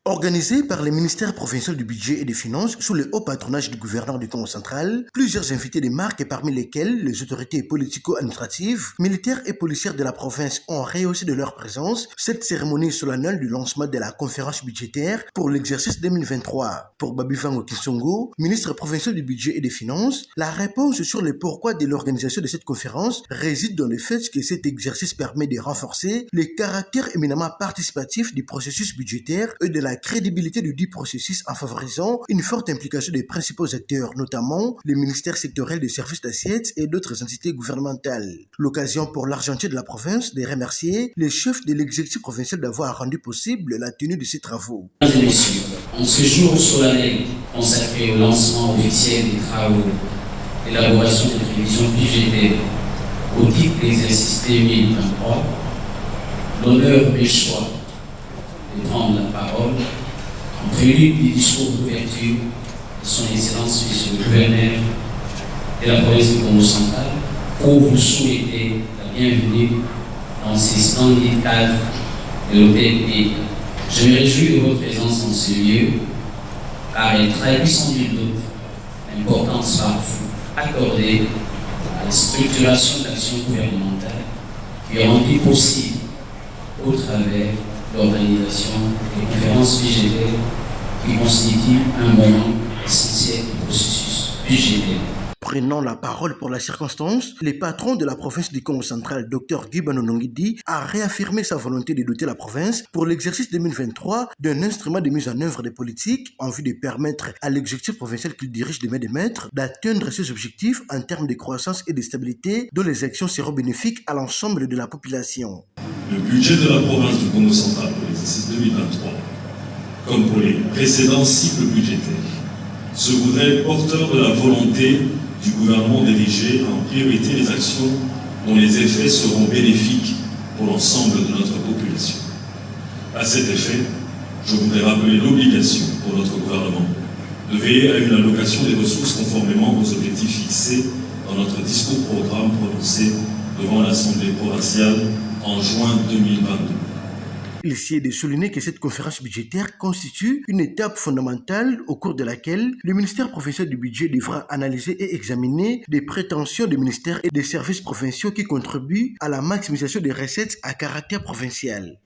Organisé par les ministères provinciaux du budget et des finances sous le haut patronage du gouverneur du Congo central, plusieurs invités de marque parmi lesquels les autorités politico-administratives, militaires et policières de la province ont rehaussé de leur présence cette cérémonie solennelle du lancement de la conférence budgétaire pour l'exercice 2023. Pour Babifango Kisongo, ministre provincial du budget et des finances, la réponse sur le pourquoi de l'organisation de cette conférence réside dans le fait que cet exercice permet de renforcer le caractère éminemment participatif du processus budgétaire et de la crédibilité du dit processus en favorisant une forte implication des principaux acteurs, notamment les ministères sectoriels des services d'assiette et d'autres entités gouvernementales. L'occasion pour l'argentier de la province de remercier les chefs de l'exécutif provincial d'avoir rendu possible la tenue de ces travaux. Mesdames et messieurs, en ce jour solennel consacré au lancement officiel des travaux d'élaboration des prévisions budgétaires au titre de l'exercice 2023, l'honneur m'échoit de prendre la parole en prélude du discours d'ouverture de son Excellence Monsieur le Gouverneur de la province du Congo central pour vous souhaiter la bienvenue dans ces splendides cadres de l'hôtel État. Je me réjouis de votre présence en ce lieu car elle traduit sans nul doute l'importance parfois accordée à la structuration d'actions gouvernementales qui est rendue possible au travers l'organisation des conférences budgétaires qui constituent un moment essentiel du processus budgétaire. Prenant la parole pour la circonstance, le patron de la province du Congo central, Dr Guy Banonongidi, a réaffirmé sa volonté de doter la province pour l'exercice 2023 d'un instrument de mise en œuvre des politiques en vue de permettre à l'exécutif provincial qu'il dirige de main de maître d'atteindre ses objectifs en termes de croissance et de stabilité dont les actions seront bénéfiques à l'ensemble de la population. Le budget de la province du Congo central pour l'exercice 2023, comme pour les précédents cycles budgétaires, se voudrait porteur de la volonté du gouvernement d'ériger en priorité les actions dont les effets seront bénéfiques pour l'ensemble de notre population. À cet effet, je voudrais rappeler l'obligation pour notre gouvernement de veiller à une allocation des ressources conformément aux objectifs fixés dans notre discours-programme prononcé devant l'Assemblée provinciale en juin 2022. Il est de souligner que cette conférence budgétaire constitue une étape fondamentale au cours de laquelle le ministère provincial du budget devra analyser et examiner les prétentions des ministères et des services provinciaux qui contribuent à la maximisation des recettes à caractère provincial.